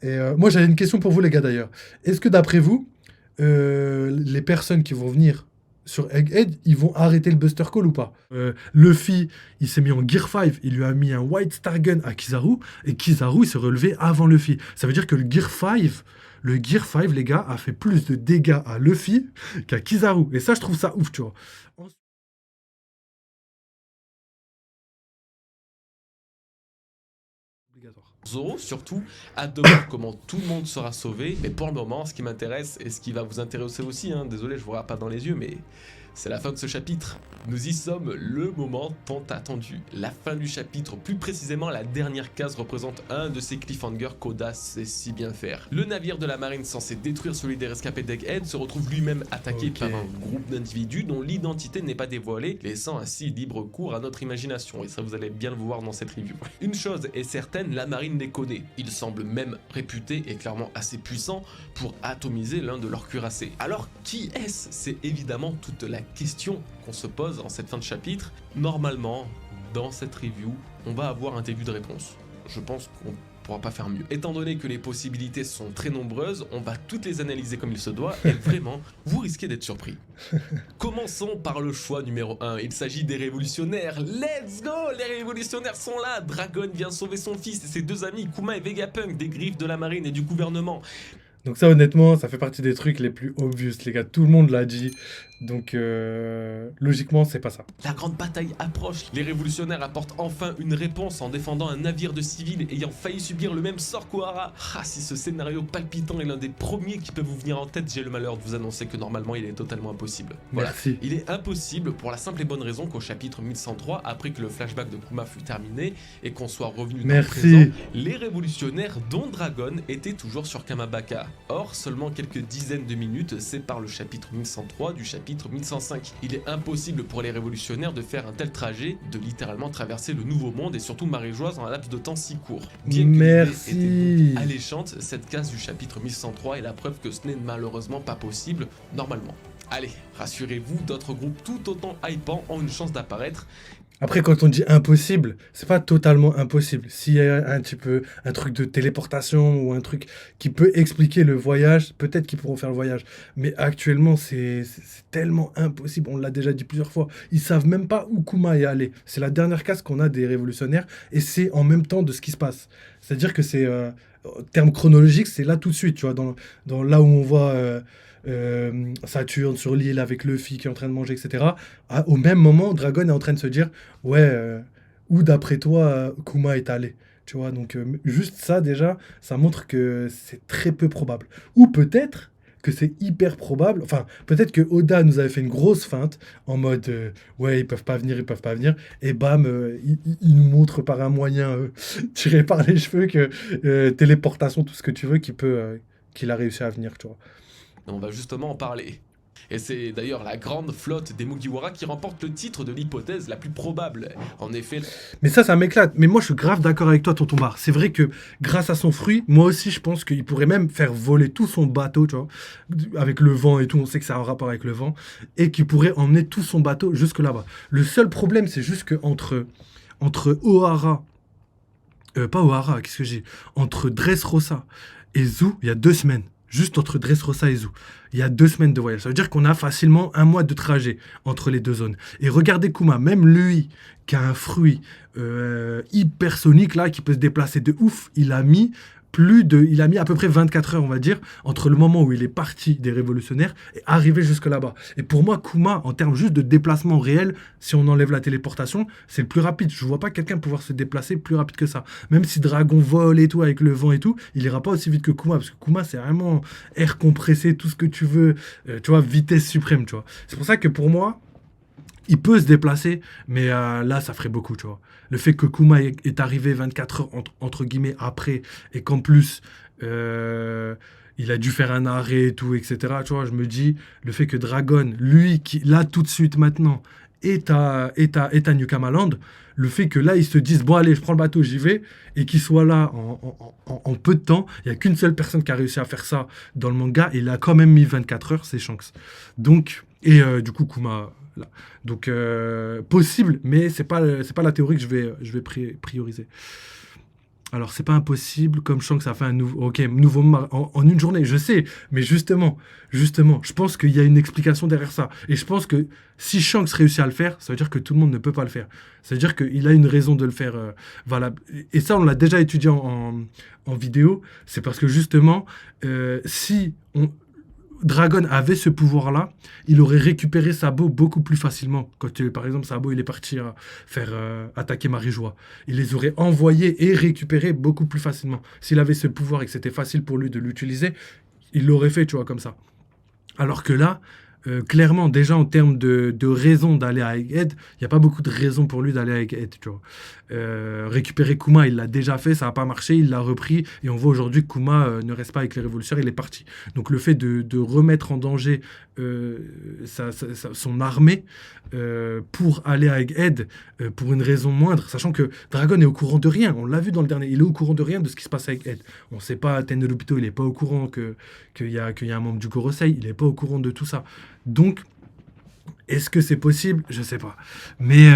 Et moi, j'avais une question pour vous, les gars, d'ailleurs. Est-ce que d'après vous, les personnes qui vont venir sur Egghead, ils vont arrêter le Buster Call ou pas? Luffy, il s'est mis en Gear 5, il lui a mis un White Star Gun à Kizaru, et Kizaru, il s'est relevé avant Luffy. Ça veut dire que le Gear 5, les gars, a fait plus de dégâts à Luffy qu'à Kizaru. Et ça, je trouve ça ouf, tu vois. Obligatoire. Zoro, surtout, hâte de voir comment tout le monde sera sauvé. Mais pour le moment, ce qui m'intéresse et ce qui va vous intéresser aussi, hein, désolé, je vous regarde pas dans les yeux, mais c'est la fin de ce chapitre. Nous y sommes, le moment tant attendu. La fin du chapitre, plus précisément la dernière case, représente un de ces cliffhangers qu'Oda sait si bien faire. Le navire de la marine censé détruire celui des rescapés d'Egghead se retrouve lui-même attaqué Ok. par un groupe d'individus dont l'identité n'est pas dévoilée, laissant ainsi libre cours à notre imagination. Et ça, vous allez bien le voir dans cette review. Une chose est certaine, la marine les connaît. Ils semblent même réputés et clairement assez puissants pour atomiser l'un de leurs cuirassés. Alors qui est-ce? C'est évidemment toute la question qu'on se pose en cette fin de chapitre. Normalement, dans cette review, on va avoir un début de réponse. Je pense qu'on pourra pas faire mieux. Étant donné que les possibilités sont très nombreuses, on va toutes les analyser comme il se doit et vraiment, vous risquez d'être surpris. Commençons par le choix numéro 1. Il s'agit des révolutionnaires. Let's go! Les révolutionnaires sont là. Dragon vient sauver son fils et ses deux amis, Kuma et Vegapunk, des griffes de la marine et du gouvernement. Donc ça, honnêtement, ça fait partie des trucs les plus obvious, les gars. Tout le monde l'a dit. Donc, logiquement, c'est pas ça. La grande bataille approche. Les révolutionnaires apportent enfin une réponse en défendant un navire de civils ayant failli subir le même sort qu'Ohara. Ah, si ce scénario palpitant est l'un des premiers qui peut vous venir en tête, j'ai le malheur de vous annoncer que normalement il est totalement impossible. Voilà, Merci. il est impossible pour la simple et bonne raison qu'au chapitre 1103, après que le flashback de Kuma fut terminé et qu'on soit revenu dans le présent, Merci. les révolutionnaires dont Dragon étaient toujours sur Kamabaka. Or, seulement quelques dizaines de minutes séparent le chapitre 1103 du chapitre 1105. Il est impossible pour les révolutionnaires de faire un tel trajet, de littéralement traverser le nouveau monde et surtout Marie-Joise en un laps de temps si court. Bien que l'idée était donc alléchante, cette case du chapitre 1103 est la preuve que ce n'est malheureusement pas possible normalement. Allez, rassurez-vous, d'autres groupes tout autant hypants ont une chance d'apparaître. Après, quand on dit impossible, c'est pas totalement impossible. S'il y a un petit peu un truc de téléportation ou un truc qui peut expliquer le voyage, peut-être qu'ils pourront faire le voyage. Mais actuellement, c'est tellement impossible. On l'a déjà dit plusieurs fois. Ils savent même pas où Kuma est allé. C'est la dernière case qu'on a des révolutionnaires et c'est en même temps de ce qui se passe. C'est-à-dire que c'est, en termes chronologiques, c'est là tout de suite, tu vois, dans là où on voit Saturne sur l'île avec Luffy qui est en train de manger, etc. Au même moment, Dragon est en train de se dire, ouais, où d'après toi Kuma est allé? Tu vois, donc juste ça déjà, ça montre que c'est très peu probable. Ou peut-être que c'est hyper probable, enfin, peut-être que Oda nous avait fait une grosse feinte en mode, ouais, ils peuvent pas venir, et bam, il nous montre par un moyen tiré par les cheveux que téléportation, tout ce que tu veux, qu'il a réussi à venir, tu vois. On va justement en parler. Et c'est d'ailleurs la grande flotte des Mugiwara qui remporte le titre de l'hypothèse la plus probable. En effet, Mais ça m'éclate. Mais moi, je suis grave d'accord avec toi, tonton Bar. C'est vrai que grâce à son fruit, moi aussi, je pense qu'il pourrait même faire voler tout son bateau, tu vois, avec le vent et tout. On sait que ça a un rapport avec le vent. Et qu'il pourrait emmener tout son bateau jusque là-bas. Le seul problème, c'est juste que entre Ohara, pas Ohara, qu'est-ce que j'ai? Entre Dressrosa et Zou, il y a 2 semaines. Juste entre Dressrosa et Zou. Il y a 2 semaines de voyage. Ça veut dire qu'on a facilement un mois de trajet entre les deux zones. Et regardez Kuma, même lui, qui a un fruit hypersonique, là, qui peut se déplacer de ouf, il a mis à peu près 24 heures, on va dire, entre le moment où il est parti des révolutionnaires et arrivé jusque là-bas. Et pour moi, Kuma, en termes juste de déplacement réel, si on enlève la téléportation, c'est le plus rapide. Je vois pas quelqu'un pouvoir se déplacer plus rapide que ça. Même si Dragon vole et tout, avec le vent et tout, il ira pas aussi vite que Kuma, parce que Kuma, c'est vraiment air compressé, tout ce que tu veux, tu vois, vitesse suprême, tu vois. C'est pour ça que pour moi, il peut se déplacer, mais là, ça ferait beaucoup, tu vois. Le fait que Kuma est arrivé 24 heures, entre guillemets, après, et qu'en plus, il a dû faire un arrêt et tout, etc., tu vois, je me dis, le fait que Dragon, lui, qui, là, tout de suite, maintenant, est à New Kamaland, le fait que là, ils se disent, bon, allez, je prends le bateau, j'y vais, et qu'il soit là en peu de temps, il n'y a qu'une seule personne qui a réussi à faire ça dans le manga, et il a quand même mis 24 heures, c'est Shanks. Donc, et du coup, Kuma... Là. Donc, possible, mais c'est pas la théorie que je vais prioriser. Alors, c'est pas impossible, comme Shanks a fait un nouveau en une journée, je sais, mais justement, je pense qu'il y a une explication derrière ça. Et je pense que si Shanks réussit à le faire, ça veut dire que tout le monde ne peut pas le faire. Ça veut dire qu'il a une raison de le faire valable. Et ça, on l'a déjà étudié en vidéo. C'est parce que justement, si Dragon avait ce pouvoir-là, il aurait récupéré Sabo beaucoup plus facilement. Quand, par exemple, Sabo, il est parti faire attaquer Marie-Joie. Il les aurait envoyés et récupérés beaucoup plus facilement. S'il avait ce pouvoir et que c'était facile pour lui de l'utiliser, il l'aurait fait, tu vois, comme ça. Alors que là, clairement, déjà en termes de raison d'aller à Egghead, il n'y a pas beaucoup de raisons pour lui d'aller à Egghead, tu vois. Récupérer Kuma, il l'a déjà fait, ça n'a pas marché, il l'a repris, et on voit aujourd'hui que Kuma ne reste pas avec les révolutionnaires, il est parti. Donc le fait de remettre en danger son armée pour aller à Egghead, pour une raison moindre, sachant que Dragon est au courant de rien, on l'a vu dans le dernier, il est au courant de rien de ce qui se passe à Egghead. On ne sait pas, Tenryubito, il n'est pas au courant qu'il y a un membre du Gorosei, il n'est pas au courant de tout ça. Donc, est-ce que c'est possible? Je sais pas. Mais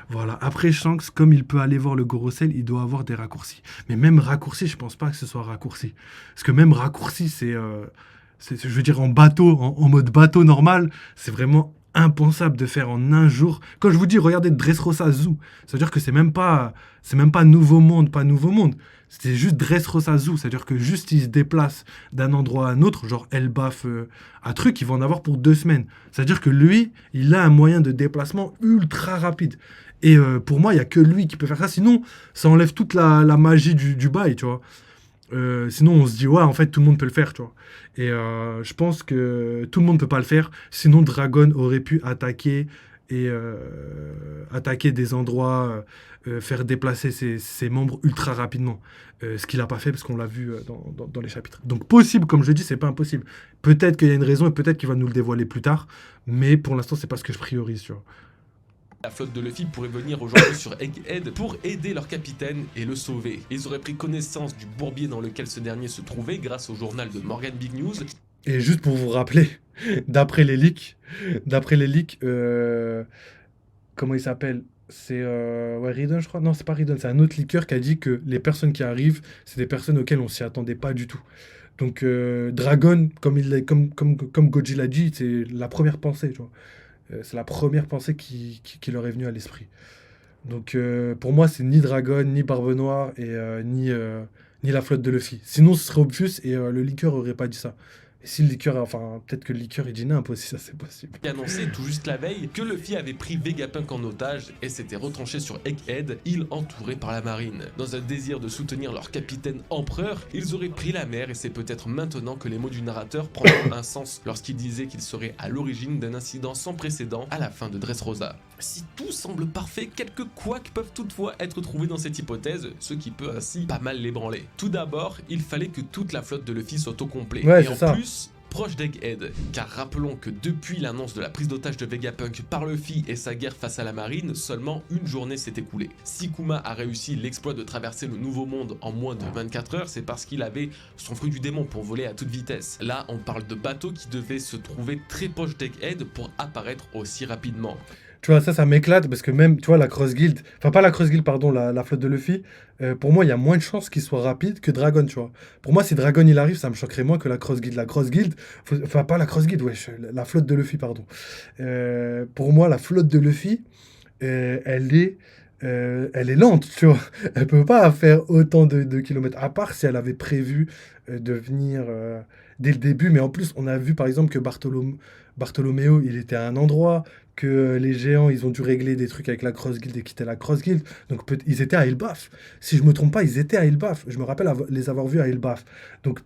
voilà. Après Shanks, comme il peut aller voir le Gorosei, il doit avoir des raccourcis. Mais même raccourci, je pense pas que ce soit raccourci. Parce que même raccourci, je veux dire, en bateau, en mode bateau normal, c'est vraiment impensable de faire en un jour. Quand je vous dis, regardez Dressrosa Zoo, ça veut dire que c'est même pas Nouveau Monde, pas Nouveau Monde. C'est juste Dressrosa Zoo, c'est-à-dire que juste il se déplace d'un endroit à un autre, genre Elbaf à truc, il va en avoir pour 2 semaines. C'est-à-dire que lui, il a un moyen de déplacement ultra rapide. Et pour moi, il n'y a que lui qui peut faire ça. Sinon, ça enlève toute la magie du bail, tu vois. Sinon, on se dit, ouais, en fait, tout le monde peut le faire, tu vois. Et je pense que tout le monde ne peut pas le faire. Sinon, Dragon aurait pu attaquer des endroits, faire déplacer ses membres ultra rapidement. Ce qu'il n'a pas fait parce qu'on l'a vu dans les chapitres. Donc possible, comme je dis, c'est pas impossible. Peut-être qu'il y a une raison et peut-être qu'il va nous le dévoiler plus tard, mais pour l'instant, c'est pas ce que je priorise, tu vois. La flotte de Luffy pourrait venir aujourd'hui sur Egghead pour aider leur capitaine et le sauver. Ils auraient pris connaissance du bourbier dans lequel ce dernier se trouvait grâce au journal de Morgan Big News. Et juste pour vous rappeler, d'après les leaks, comment il s'appelle? C'est ouais, Ridon, je crois. Non, c'est pas Ridon, c'est un autre leaker qui a dit que les personnes qui arrivent, c'est des personnes auxquelles on s'y attendait pas du tout. Donc Dragon, comme Goji l'a dit, c'est la première pensée, tu vois. C'est la première pensée qui leur est venue à l'esprit. Donc pour moi, c'est ni Dragon, ni Barbe Noire, et ni la flotte de Luffy. Sinon, ce serait obvious et le leaker aurait pas dit ça. Et si le leaker, enfin, peut-être que le leaker, il dit n'importe si ça c'est possible. Il a annoncé tout juste la veille que Luffy avait pris Vegapunk en otage et s'était retranché sur Egghead, île entourée par la marine. Dans un désir de soutenir leur capitaine empereur, ils auraient pris la mer et c'est peut-être maintenant que les mots du narrateur prendront un sens lorsqu'il disait qu'il serait à l'origine d'un incident sans précédent à la fin de Dressrosa. Si tout semble parfait, quelques couacs peuvent toutefois être trouvés dans cette hypothèse, ce qui peut ainsi pas mal l'ébranler. Tout d'abord, il fallait que toute la flotte de Luffy soit au complet. Ouais, et en ça. plus, proche d'Egghead, car rappelons que depuis l'annonce de la prise d'otage de Vegapunk par Luffy et sa guerre face à la marine, seulement une journée s'est écoulée. Si Kuma a réussi l'exploit de traverser le Nouveau Monde en moins de 24 heures, c'est parce qu'il avait son fruit du démon pour voler à toute vitesse. Là, on parle de bateaux qui devaient se trouver très proche d'Egghead pour apparaître aussi rapidement. Tu vois, ça m'éclate parce que même, tu vois, la Cross Guild, enfin pas la Cross Guild, pardon, la flotte de Luffy, pour moi, il y a moins de chances qu'il soit rapide que Dragon, tu vois. Pour moi, si Dragon il arrive, ça me choquerait moins que la Cross Guild. La Cross Guild, enfin pas la Cross Guild, wesh, la flotte de Luffy, pardon. Pour moi, la flotte de Luffy, elle est lente, tu vois. Elle peut pas faire autant de kilomètres, à part si elle avait prévu de venir dès le début. Mais en plus, on a vu par exemple que Bartholoméo, il était à un endroit, que les géants, ils ont dû régler des trucs avec la Cross Guild et quitter la Cross Guild. Donc ils étaient à Elbaf. Si je me trompe pas, ils étaient à Elbaf. Je me rappelle les avoir vus à Elbaf. Donc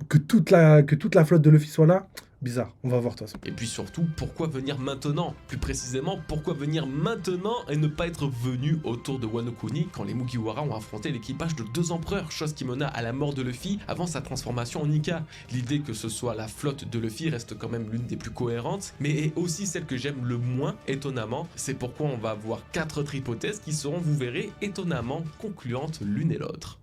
que toute la flotte de Luffy soit là, bizarre. On va voir de toute façon. Et puis surtout, pourquoi venir maintenant? Plus précisément, pourquoi venir maintenant et ne pas être venu autour de Wano Kuni quand les Mugiwara ont affronté l'équipage de 2 empereurs, chose qui mena à la mort de Luffy avant sa transformation en Nika. L'idée que ce soit la flotte de Luffy reste quand même l'une des plus cohérentes, mais est aussi celle que j'aime le moins, étonnamment. C'est pourquoi on va avoir 4 autres hypothèses qui seront, vous verrez, étonnamment concluantes l'une et l'autre.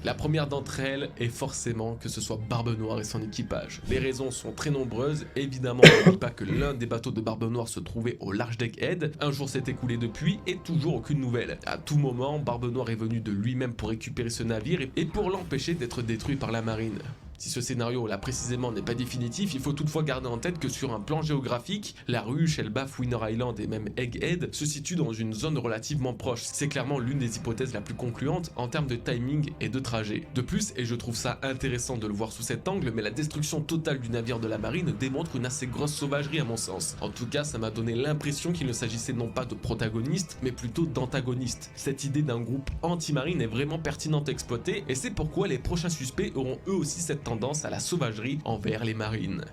La première d'entre elles est forcément que ce soit Barbe Noire et son équipage. Les raisons sont très nombreuses, évidemment on n'oublie pas que l'un des bateaux de Barbe Noire se trouvait au large d'Egghead, un jour s'est écoulé depuis et toujours aucune nouvelle. À tout moment, Barbe Noire est venu de lui-même pour récupérer ce navire et pour l'empêcher d'être détruit par la marine. Si ce scénario là précisément n'est pas définitif, il faut toutefois garder en tête que sur un plan géographique, la ruche, Elbaf, Winner Island et même Egghead se situent dans une zone relativement proche. C'est clairement l'une des hypothèses la plus concluantes en termes de timing et de trajet. De plus, et je trouve ça intéressant de le voir sous cet angle, mais la destruction totale du navire de la marine démontre une assez grosse sauvagerie à mon sens. En tout cas, ça m'a donné l'impression qu'il ne s'agissait non pas de protagonistes, mais plutôt d'antagonistes. Cette idée d'un groupe anti-marine est vraiment pertinente à exploiter et c'est pourquoi les prochains suspects auront eux aussi cette tendance à la sauvagerie envers les marines.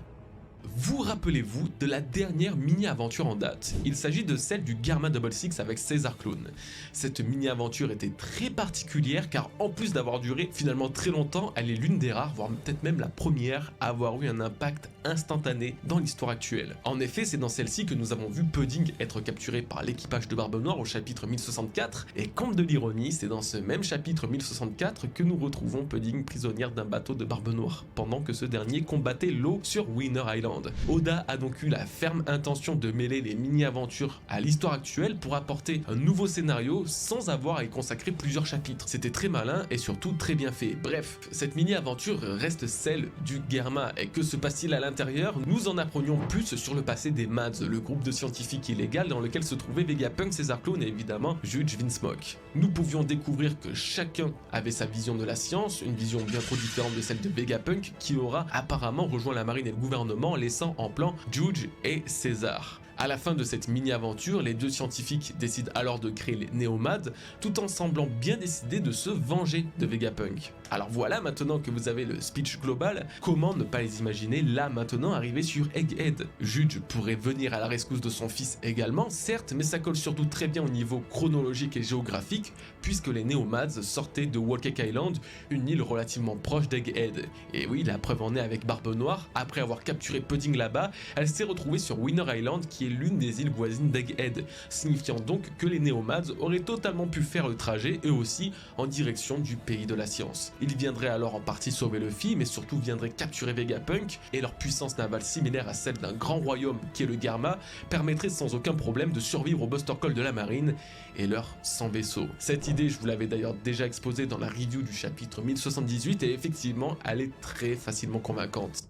Vous rappelez-vous de la dernière mini-aventure en date? Il s'agit de celle du Garma Double Six avec César Clown. Cette mini-aventure était très particulière car en plus d'avoir duré finalement très longtemps, elle est l'une des rares, voire peut-être même la première, à avoir eu un impact instantané dans l'histoire actuelle. En effet, c'est dans celle-ci que nous avons vu Pudding être capturé par l'équipage de Barbe Noire au chapitre 1064, et compte de l'ironie, c'est dans ce même chapitre 1064 que nous retrouvons Pudding prisonnière d'un bateau de Barbe Noire, pendant que ce dernier combattait l'eau sur Winner Island. Oda a donc eu la ferme intention de mêler les mini-aventures à l'histoire actuelle pour apporter un nouveau scénario sans avoir à y consacrer plusieurs chapitres. C'était très malin et surtout très bien fait. Bref, cette mini-aventure reste celle du Germa. Et que se passe-t-il à l'intérieur? Nous en apprenions plus sur le passé des Mads, le groupe de scientifiques illégal dans lequel se trouvaient Vegapunk, César Clown et évidemment Judge Vinsmoke. Nous pouvions découvrir que chacun avait sa vision de la science, une vision bien trop différente de celle de Vegapunk qui aura apparemment rejoint la marine et le gouvernement, laissant en plan Judge et César. À la fin de cette mini-aventure, les deux scientifiques décident alors de créer les Néomades, tout en semblant bien décidés de se venger de Vegapunk. Alors voilà, maintenant que vous avez le speech global, comment ne pas les imaginer là maintenant arriver sur Egghead? Judge pourrait venir à la rescousse de son fils également, certes, mais ça colle surtout très bien au niveau chronologique et géographique, puisque les Néomades sortaient de Walcake Island, une île relativement proche d'Egghead. Et oui, la preuve en est avec Barbe Noire, après avoir capturé Pudding là-bas, elle s'est retrouvée sur Winner Island qui est l'une des îles voisines d'Egghead, signifiant donc que les Néomades auraient totalement pu faire le trajet eux aussi en direction du pays de la science. Ils viendraient alors en partie sauver Luffy, mais surtout viendraient capturer Vegapunk, et leur puissance navale similaire à celle d'un grand royaume qui est le Garma permettrait sans aucun problème de survivre au Buster Call de la marine et leur 100 vaisseaux. Cette idée, je vous l'avais d'ailleurs déjà exposée dans la review du chapitre 1078 et effectivement, elle est très facilement convaincante.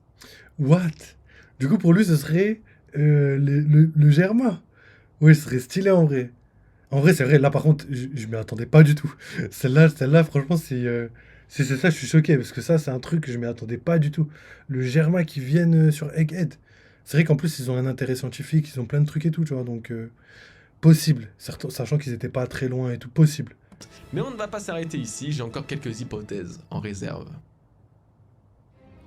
What? Du coup, pour lui, ce serait le Germa. Oui, ce serait stylé en vrai. En vrai, c'est vrai. Là, par contre, je m'y attendais pas du tout. Celle-là, franchement, si c'est ça, je suis choqué. Parce que ça, c'est un truc que je m'y attendais pas du tout. Le Germa qui vienne sur Egghead. C'est vrai qu'en plus, ils ont un intérêt scientifique, ils ont plein de trucs et tout, tu vois. Donc, possible. Sachant qu'ils étaient pas très loin et tout, possible. Mais on ne va pas s'arrêter ici, j'ai encore quelques hypothèses en réserve.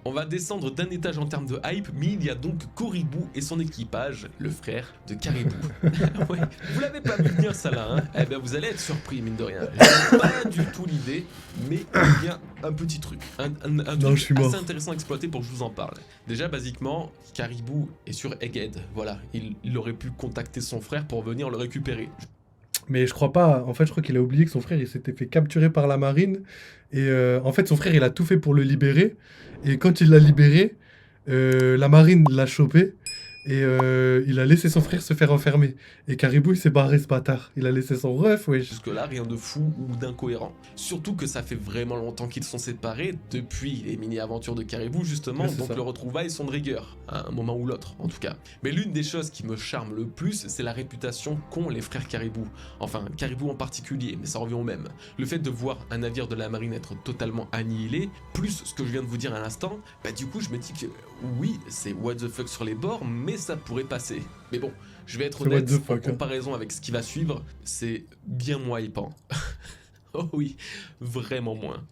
On va descendre d'un étage en termes de hype, mais il y a donc Koribou et son équipage, le frère de Caribou. Ouais, vous l'avez pas vu venir ça là, hein? Eh bien vous allez être surpris mine de rien. J'ai pas du tout l'idée, mais il y a un petit truc, un truc assez intéressant à exploiter pour que je vous en parle. Déjà basiquement, Caribou est sur Egghead, voilà, il aurait pu contacter son frère pour venir le récupérer. Mais je crois pas. En fait, je crois qu'il a oublié que son frère, il s'était fait capturer par la marine. Et en fait, son frère, il a tout fait pour le libérer. Et quand il l'a libéré, la marine l'a chopé. Et il a laissé son frère se faire enfermer. Et Caribou, il s'est barré, ce bâtard. Il a laissé son ref, wesh. Jusque-là, rien de fou ou d'incohérent. Surtout que ça fait vraiment longtemps qu'ils sont séparés, depuis les mini-aventures de Caribou, justement, Ouais, donc ça. le retrouvailles sont de rigueur, à un moment ou l'autre, en tout cas. Mais l'une des choses qui me charme le plus, c'est la réputation qu'ont les frères Caribou. Enfin, Caribou en particulier, mais ça revient au même. Le fait de voir un navire de la marine être totalement annihilé, plus ce que je viens de vous dire à l'instant, bah du coup, je me dis que oui, c'est what the fuck sur les bords, mais ça pourrait passer. Mais bon, je vais être C'est what honnête, the fuck, en hein. comparaison avec ce qui va suivre, c'est bien moins hypant. Oh oui, vraiment moins.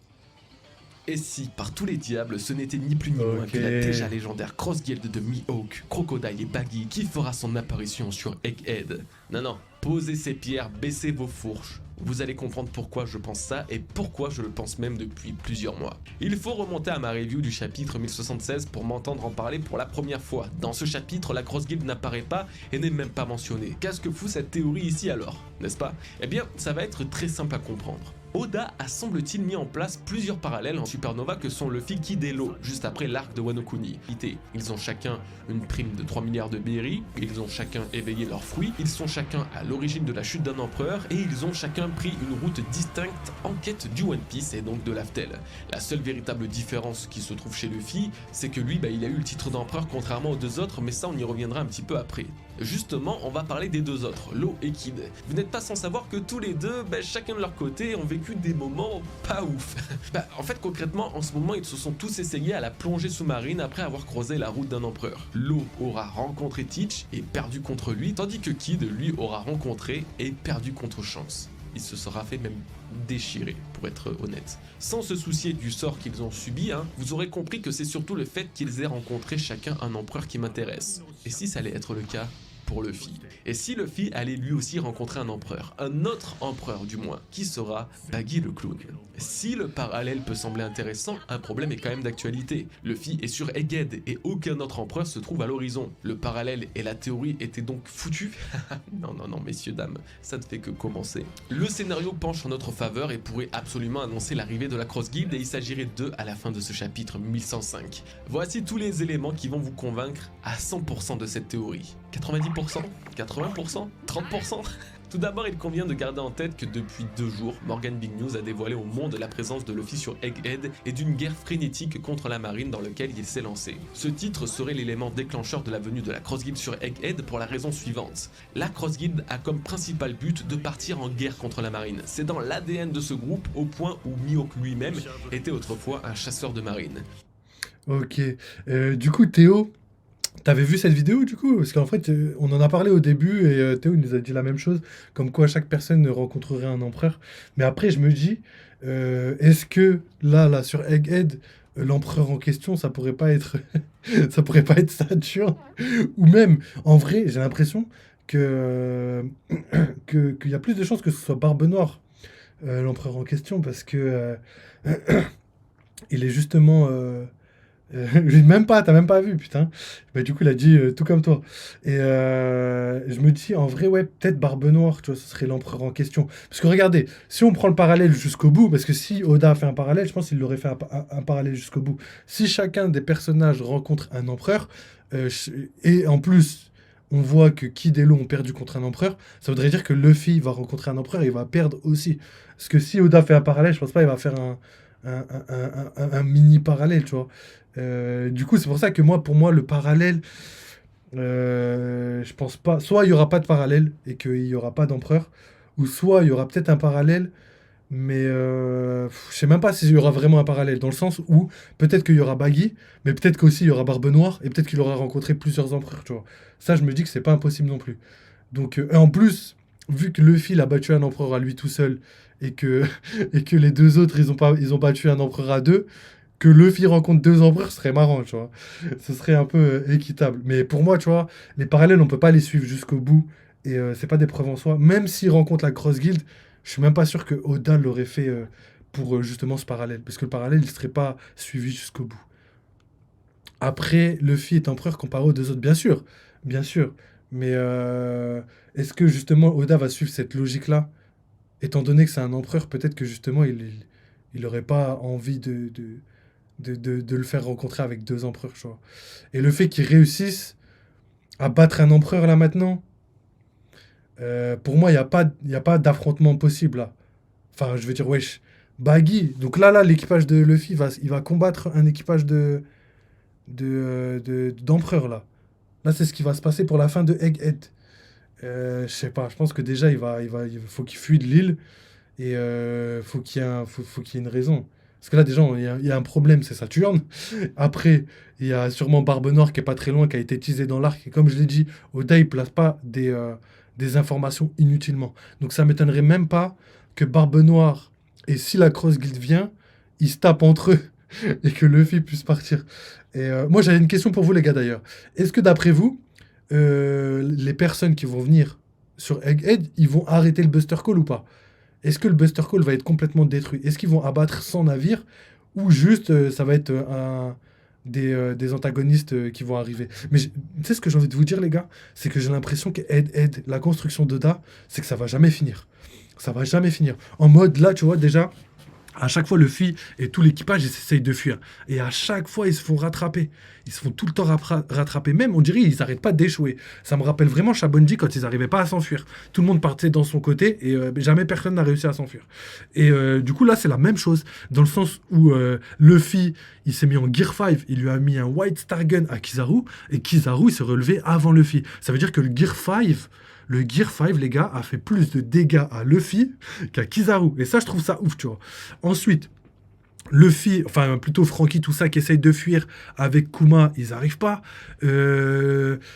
Et si, par tous les diables, ce n'était ni plus ni moins que la déjà légendaire Cross Guild de Mihawk, Crocodile et Baggy qui fera son apparition sur Egghead. Non, posez ces pierres, baissez vos fourches. Vous allez comprendre pourquoi je pense ça et pourquoi je le pense même depuis plusieurs mois. Il faut remonter à ma review du chapitre 1076 pour m'entendre en parler pour la première fois. Dans ce chapitre, la Cross Guild n'apparaît pas et n'est même pas mentionnée. Qu'est-ce que fout cette théorie ici alors, n'est-ce pas? Eh bien, ça va être très simple à comprendre. Oda a semble-t-il mis en place plusieurs parallèles en Supernova que sont Luffy, Kid et Law, juste après l'arc de Wano Kuni. Ils ont chacun une prime de 3 milliards de berry, ils ont chacun éveillé leurs fruits, ils sont chacun à l'origine de la chute d'un empereur et ils ont chacun pris une route distincte en quête du One Piece et donc de l'Aftel. La seule véritable différence qui se trouve chez Luffy, c'est que lui, il a eu le titre d'empereur contrairement aux deux autres, mais ça on y reviendra un petit peu après. Justement, on va parler des deux autres, Law et Kid. Vous n'êtes pas sans savoir que tous les deux, chacun de leur côté, ont vécu des moments pas ouf. En fait, concrètement, en ce moment, ils se sont tous essayés à la plongée sous-marine après avoir croisé la route d'un empereur. Law aura rencontré Teach et perdu contre lui, tandis que Kid, lui, aura rencontré et perdu contre Shanks. Il se sera fait même déchirer, pour être honnête. Sans se soucier du sort qu'ils ont subi, vous aurez compris que c'est surtout le fait qu'ils aient rencontré chacun un empereur qui m'intéresse. Et si ça allait être le cas pour Luffy. Et si Luffy allait lui aussi rencontrer un empereur, un autre empereur du moins, qui sera Baggy le clown. Si le parallèle peut sembler intéressant, un problème est quand même d'actualité. Luffy est sur Egghead et aucun autre empereur se trouve à l'horizon. Le parallèle et la théorie étaient donc foutus. Non, messieurs, dames, ça ne fait que commencer. Le scénario penche en notre faveur et pourrait absolument annoncer l'arrivée de la Cross Guild et il s'agirait d'eux à la fin de ce chapitre 1105. Voici tous les éléments qui vont vous convaincre à 100% de cette théorie. 90%, 80%, 30%. Tout d'abord, il convient de garder en tête que depuis 2 jours, Morgan Big News a dévoilé au monde la présence de Luffy sur Egghead et d'une guerre frénétique contre la marine dans laquelle il s'est lancé. Ce titre serait l'élément déclencheur de la venue de la Cross Guild sur Egghead pour la raison suivante. La Cross Guild a comme principal but de partir en guerre contre la marine. C'est dans l'ADN de ce groupe au point où Mihawk lui-même était autrefois un chasseur de marine. Ok. Du coup, Théo, t'avais vu cette vidéo du coup? Parce qu'en fait, on en a parlé au début et Théo nous a dit la même chose, comme quoi chaque personne rencontrerait un empereur. Mais après, je me dis, est-ce que là, sur Egghead, l'empereur en question, ça pourrait pas être, ça pourrait pas être Saturne? Ou même, en vrai, j'ai l'impression que, qu'il y a plus de chances que ce soit Barbe Noire, l'empereur en question, parce que il est justement. Même pas, t'as même pas vu, putain. Bah, du coup, il a dit tout comme toi. Et je me dis, en vrai, ouais, peut-être Barbe Noire, tu vois, ce serait l'empereur en question. Parce que regardez, si on prend le parallèle jusqu'au bout, parce que si Oda a fait un parallèle, je pense qu'il l'aurait fait un parallèle jusqu'au bout. Si chacun des personnages rencontre un empereur, et en plus, on voit que Kid et Law ont perdu contre un empereur, ça voudrait dire que Luffy va rencontrer un empereur et il va perdre aussi. Parce que si Oda fait un parallèle, je pense pas qu'il va faire un mini parallèle, tu vois. Du coup, c'est pour ça que moi, pour moi, le parallèle, je pense pas. Soit il y aura pas de parallèle et qu'il y aura pas d'empereur, ou soit il y aura peut-être un parallèle, mais je sais même pas s'il y aura vraiment un parallèle, dans le sens où peut-être qu'il y aura Baggy, mais peut-être qu'aussi il y aura Barbe Noire, et peut-être qu'il aura rencontré plusieurs empereurs, tu vois. Ça, je me dis que c'est pas impossible non plus. Donc, et en plus, vu que Luffy il a battu un empereur à lui tout seul, et que, et que les deux autres, ils ont battu un empereur à deux, que Luffy rencontre 2 empereurs, ce serait marrant, tu vois. Ce serait un peu équitable. Mais pour moi, tu vois, les parallèles, on peut pas les suivre jusqu'au bout. Et c'est pas des preuves en soi. Même s'il rencontre la Cross Guild, je suis même pas sûr que Oda l'aurait fait pour justement ce parallèle. Parce que le parallèle, il serait pas suivi jusqu'au bout. Après, Luffy est empereur comparé aux deux autres, bien sûr. Bien sûr. Mais est-ce que justement Oda va suivre cette logique-là? Étant donné que c'est un empereur, peut-être que justement, il aurait pas envie de le faire rencontrer avec 2 empereurs, tu vois. Et le fait qu'ils réussissent à battre un empereur là maintenant, pour moi, y a pas d'affrontement possible là. Enfin, je veux dire, wesh, Baggy. Donc là, l'équipage de Luffy, il va combattre un équipage d'empereurs là. Là, c'est ce qui va se passer pour la fin de Egghead. Je sais pas, je pense que déjà, il faut qu'il fuit de l'île et faut qu'il y ait une raison. Parce que là, déjà, il y a un problème, c'est Saturne. Après, il y a sûrement Barbe Noire qui est pas très loin, qui a été teasé dans l'arc. Et comme je l'ai dit, Oda, il place pas des informations inutilement. Donc ça m'étonnerait même pas que Barbe Noire, et si la Cross Guild vient, ils se tapent entre eux et que Luffy puisse partir. Et moi, j'avais une question pour vous, les gars, d'ailleurs. Est-ce que d'après vous, les personnes qui vont venir sur Egghead, ils vont arrêter le Buster Call ou pas? Est-ce que le Buster Call va être complètement détruit? Est-ce qu'ils vont abattre 100 navires? Ou juste ça va être des antagonistes qui vont arriver? Mais tu sais ce que j'ai envie de vous dire, les gars? C'est que j'ai l'impression que la construction d'Oda, c'est que ça va jamais finir. Ça va jamais finir. En mode, là, tu vois, déjà, à chaque fois, Luffy et tout l'équipage, ils essayent de fuir. Et à chaque fois, ils se font rattraper. Ils se font tout le temps rattraper. Même, on dirait, ils n'arrêtent pas d'échouer. Ça me rappelle vraiment Shabonji quand ils n'arrivaient pas à s'enfuir. Tout le monde partait dans son côté et jamais personne n'a réussi à s'enfuir. Et du coup, là, c'est la même chose. Dans le sens où Luffy, il s'est mis en Gear 5. Il lui a mis un White Star Gun à Kizaru. Et Kizaru, il s'est relevé avant Luffy. Ça veut dire que le Gear 5, les gars, a fait plus de dégâts à Luffy qu'à Kizaru. Et ça, je trouve ça ouf, tu vois. Ensuite, Luffy, enfin plutôt Franky, tout ça, qui essaye de fuir avec Kuma, ils n'arrivent pas.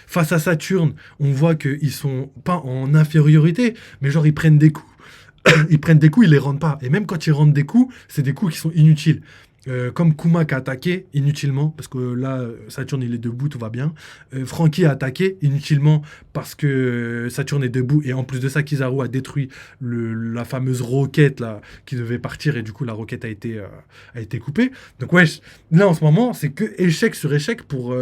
Face à Saturne, on voit qu'ils sont pas en infériorité, mais genre ils prennent des coups. Ils prennent des coups, ils les rendent pas. Et même quand ils rendent des coups, c'est des coups qui sont inutiles. Comme Kuma qui a attaqué inutilement, parce que là, Saturne il est debout, tout va bien. Franky a attaqué inutilement parce que Saturne est debout. Et en plus de ça, Kizaru a détruit la fameuse roquette là, qui devait partir. Et du coup, la roquette a été coupée. Donc, ouais, là en ce moment, c'est que échec sur échec pour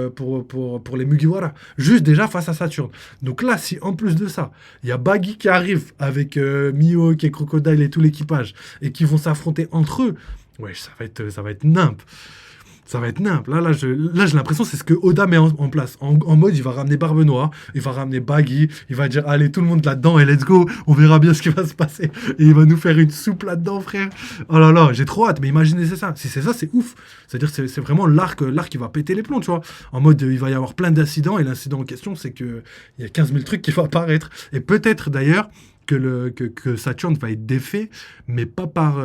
les Mugiwara. Juste déjà face à Saturne. Donc là, si en plus de ça, il y a Baggy qui arrive avec Mihawk et Crocodile et tout l'équipage, et qui vont s'affronter entre eux. Ouais, ça va être nimp. Ça va être nimp. Là, j'ai l'impression que c'est ce que Oda met en place. En mode, il va ramener Barbe Noire, il va ramener Baggy, il va dire, allez, tout le monde là-dedans et let's go, on verra bien ce qui va se passer. Et il va nous faire une soupe là-dedans, frère. Oh là là, j'ai trop hâte. Mais imaginez, c'est ça. Si c'est ça, c'est ouf. C'est-à-dire que c'est vraiment l'arc qui va péter les plombs, tu vois. En mode, il va y avoir plein d'incidents et l'incident en question, c'est qu'il y a 15 000 trucs qui vont apparaître. Et peut-être d'ailleurs que Saturn va être défait, mais pas par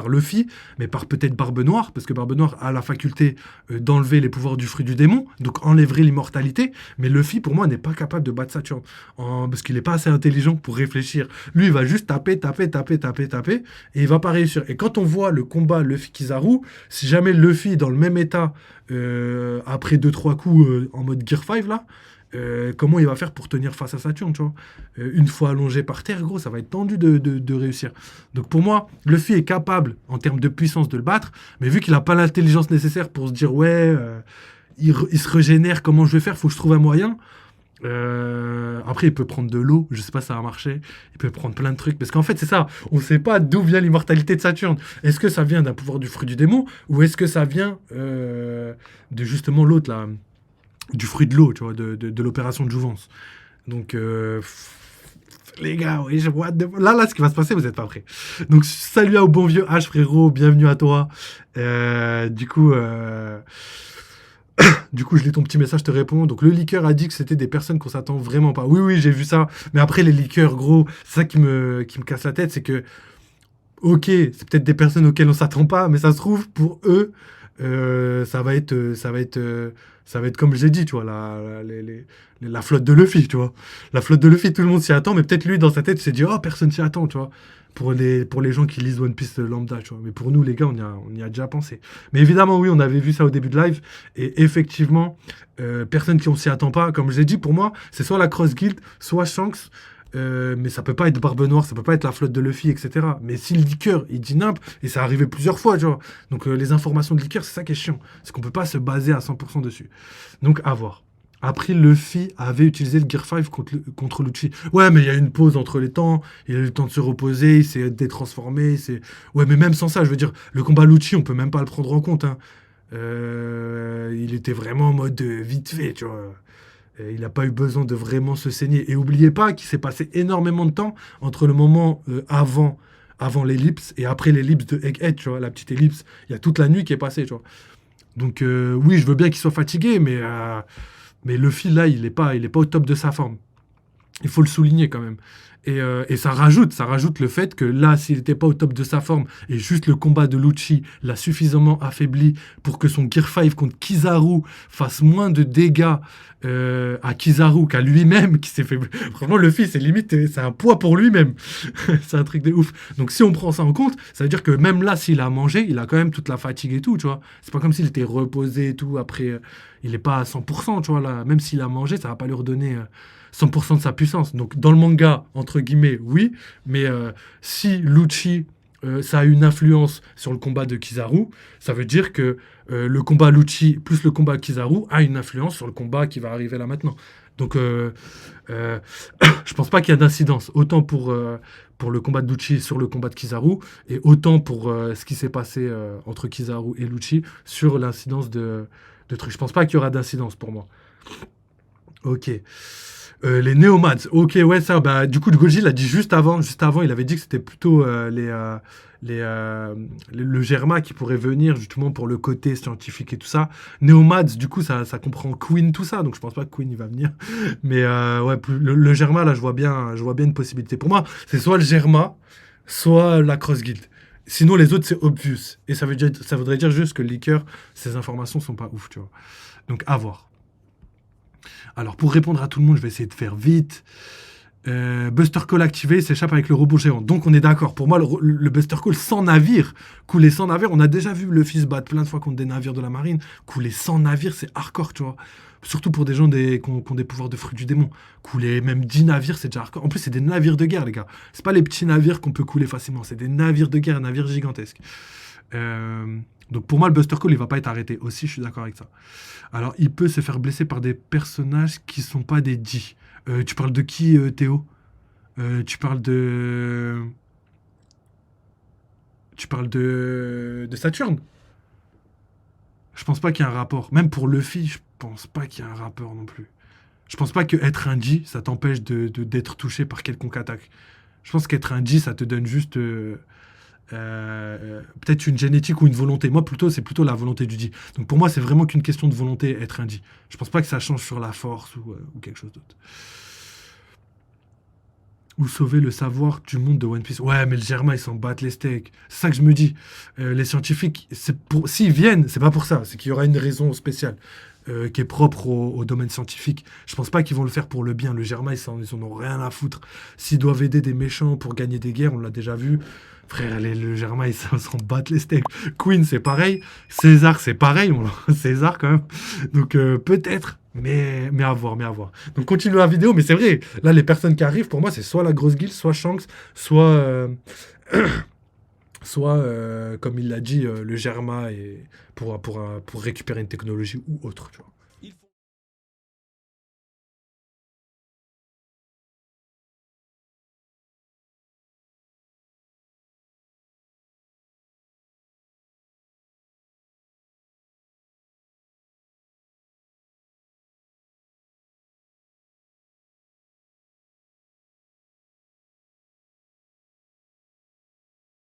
Luffy, mais par peut-être Barbe Noire, parce que Barbe Noire a la faculté d'enlever les pouvoirs du fruit du démon, donc enlèverait l'immortalité, mais Luffy, pour moi, n'est pas capable de battre Saturne, parce qu'il n'est pas assez intelligent pour réfléchir. Lui, il va juste taper, et il va pas réussir. Et quand on voit le combat Luffy-Kizaru, si jamais Luffy est dans le même état, après 2-3 coups en mode Gear 5, là, comment il va faire pour tenir face à Saturne, tu vois. Une fois allongé par terre, gros, ça va être tendu de réussir. Donc pour moi, Luffy est capable, en termes de puissance, de le battre, mais vu qu'il n'a pas l'intelligence nécessaire pour se dire, ouais, il se régénère, comment je vais faire, faut que je trouve un moyen. Après, il peut prendre de l'eau, je sais pas si ça va marcher, il peut prendre plein de trucs, parce qu'en fait, c'est ça, on sait pas d'où vient l'immortalité de Saturne. Est-ce que ça vient d'un pouvoir du fruit du démon, ou est-ce que ça vient de justement l'autre, là, du fruit de l'eau, tu vois, de l'opération de Jouvence. Donc, les gars, oui, je vois... Là, ce qui va se passer, vous n'êtes pas prêts. Donc, salut au bon vieux H, frérot, bienvenue à toi. Du coup, je lis ton petit message, je te réponds. Donc, le leaker a dit que c'était des personnes qu'on s'attend vraiment pas. Oui, j'ai vu ça. Mais après, les leakers, gros, c'est ça qui me casse la tête, c'est que, ok, c'est peut-être des personnes auxquelles on s'attend pas, mais ça se trouve, pour eux, ça va être comme j'ai dit, tu vois, la flotte de Luffy, tu vois. La flotte de Luffy, tout le monde s'y attend, mais peut-être lui, dans sa tête, il s'est dit, oh, personne s'y attend, tu vois. Pour les gens qui lisent One Piece lambda, tu vois. Mais pour nous, les gars, on y a déjà pensé. Mais évidemment, oui, on avait vu ça au début de live, et effectivement, personne qui on s'y attend pas, comme je l'ai dit, pour moi, c'est soit la Cross Guild, soit Shanks. Mais ça peut pas être Barbe Noire, ça peut pas être la flotte de Luffy, etc. Mais si le leaker, il dit nimp, et ça arrivé plusieurs fois, tu vois. Donc les informations de leaker, c'est ça qui est chiant. C'est qu'on peut pas se baser à 100% dessus. Donc à voir. Après, Luffy avait utilisé le Gear 5 contre Lucci. Ouais, mais il y a une pause entre les temps, il a eu le temps de se reposer, il s'est détransformé, Ouais, mais même sans ça, je veux dire, le combat Lucci, on peut même pas le prendre en compte, hein. Il était vraiment en mode vite fait, tu vois. Il n'a pas eu besoin de vraiment se saigner. Et n'oubliez pas qu'il s'est passé énormément de temps entre le moment avant l'ellipse et après l'ellipse de Egghead, tu vois, la petite ellipse. Il y a toute la nuit qui est passée, tu vois. Donc oui, je veux bien qu'il soit fatigué, mais Luffy, là, il est pas au top de sa forme. Il faut le souligner quand même. Et ça rajoute le fait que là, s'il n'était pas au top de sa forme, et juste le combat de Lucci l'a suffisamment affaibli pour que son Gear 5 contre Kizaru fasse moins de dégâts à Kizaru qu'à lui-même, qui s'est fait... Franchement, Luffy, c'est limite, c'est un poids pour lui-même. C'est un truc de ouf. Donc si on prend ça en compte, ça veut dire que même là, s'il a mangé, il a quand même toute la fatigue et tout, tu vois. C'est pas comme s'il était reposé et tout, après, il n'est pas à 100%, tu vois, là. Même s'il a mangé, ça va pas lui redonner... 100% de sa puissance. Donc, dans le manga, entre guillemets, oui. Mais si Lucci ça a une influence sur le combat de Kizaru, ça veut dire que le combat Lucci plus le combat Kizaru a une influence sur le combat qui va arriver là maintenant. Donc, je pense pas qu'il y a d'incidence. Autant pour le combat de Lucci sur le combat de Kizaru, et autant pour ce qui s'est passé entre Kizaru et Lucci sur l'incidence de trucs. Je pense pas qu'il y aura d'incidence pour moi. Ok. Les Néomads. Ok, ouais, ça, bah, du coup, Goji l'a dit juste avant, il avait dit que c'était plutôt le Germa qui pourrait venir justement pour le côté scientifique et tout ça. Néomads, du coup, ça comprend Queen, tout ça, donc je pense pas que Queen il va venir. Mais ouais, le Germa, là, je vois bien une possibilité. Pour moi, c'est soit le Germa, soit la Cross Guild. Sinon, les autres, c'est obvious. Et ça voudrait dire juste que le leaker, ces informations sont pas ouf, tu vois. Donc, à voir. Alors, pour répondre à tout le monde, je vais essayer de faire vite. Buster Call activé, s'échappe avec le robot géant. Donc, on est d'accord. Pour moi, le Buster Call sans navire, couler sans navire, on a déjà vu le fils battre plein de fois contre des navires de la marine. Couler sans navire, c'est hardcore, tu vois. Surtout pour des gens qui ont des pouvoirs de fruits du démon. Couler même 10 navires, c'est déjà hardcore. En plus, c'est des navires de guerre, les gars. C'est pas les petits navires qu'on peut couler facilement. C'est des navires de guerre, navires gigantesques. Donc pour moi, le Buster Call, il va pas être arrêté. Aussi, je suis d'accord avec ça. Alors, il peut se faire blesser par des personnages qui sont pas des dits. Tu parles de qui, Théo? Tu parles de... Tu parles de Saturne? Je pense pas qu'il y ait un rapport. Même pour Luffy, je pense pas qu'il y ait un rapport non plus. Je pense pas que être un G, ça t'empêche d'être touché par quelconque attaque. Je pense qu'être un G, ça te donne juste... peut-être une génétique ou une volonté. Moi, c'est plutôt la volonté du G. Donc pour moi, c'est vraiment qu'une question de volonté, être un G. Je pense pas que ça change sur la force ou quelque chose d'autre. Ou sauver le savoir du monde de One Piece. Ouais, mais le Germain, ils s'en battent les steaks. C'est ça que je me dis. Les scientifiques, s'ils viennent, c'est pas pour ça. C'est qu'il y aura une raison spéciale qui est propre au domaine scientifique. Je pense pas qu'ils vont le faire pour le bien. Le Germain, ils en ont rien à foutre. S'ils doivent aider des méchants pour gagner des guerres, on l'a déjà vu. Frère, le Germain, ils s'en battent les steaks. Queen, c'est pareil. César, c'est pareil. César, quand même. Donc, peut-être. Mais à voir. Donc, continue la vidéo. Mais c'est vrai, là, les personnes qui arrivent, pour moi, c'est soit la grosse guilde, soit Shanks, soit... soit, comme il l'a dit, le Germain pour récupérer une technologie ou autre, tu vois.